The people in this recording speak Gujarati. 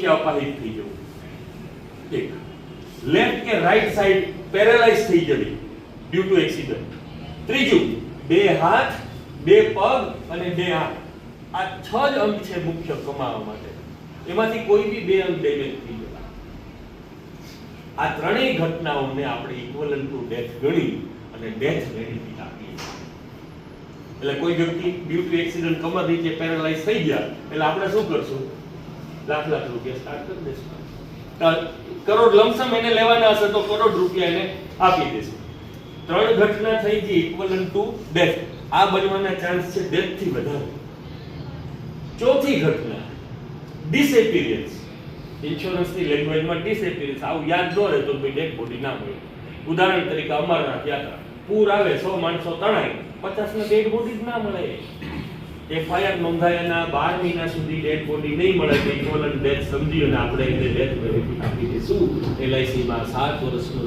અપાહિત થઈ જવું, એક લેફ્ટ કે રાઈટ સાઈડ પેરેલાઇઝ થઈ જવી ડ્યુ ટુ એક્સિડન્ટ, ત્રીજું બે હાથ, બે પગ અને બે આંખ, આ 6 જ અંગ છે મુખ્ય કમાવા માટે, એમાંથી કોઈ બી 2 અંગ ડેમેજ થઈ જવા, આ ત્રણેય ઘટનાઓને આપણે ઇક્વલન્ટ ટુ ડેથ ગણી અને ડેથ બેનિફિટ આપીએ. એટલે કોઈ વ્યક્તિ ડ્યુ ટુ એક્સિડન્ટ કમર નીચે પેરેલાઇઝ થઈ ગયા એટલે આપણે શું કરશું, લાખ રૂપિયા સ્ટાર્ટ કરી દેશું, કરોડ લમસમ એને લેવાના હશે તો કરોડ રૂપિયા એને આપી દેશું. 3 ઘટના થઈ ગઈ ઇક્વલન્ટ ટુ ડેથ, આ બનવાના ચાન્સ છે ડેથ થી વધારે. ચોથી ઘટના ડિસએપિયરન્સ, ઇન્સ્યોરન્સ ની લેંગ્વેજમાં ડિસએપિયરન્સ, આવું યાદ ન રહે તો ભાઈ ડેડ બોડી ના મળે. ઉદાહરણ તરીકે અમરનાથ યાત્રા, પૂર આવે, 100 માણસો તણાય, 50 ને ડેડ બોડી જ ના મળે. એફઆઈઆર નોંધાયાના 12 મહિના સુધી ડેડ બોડી નહીં મળે તો ઇક્વલન્ટ ડેથ સમજી અને આપણે એને ડેથ બેનિફિટ આપી દઈશું. LIC માં 7 વર્ષનો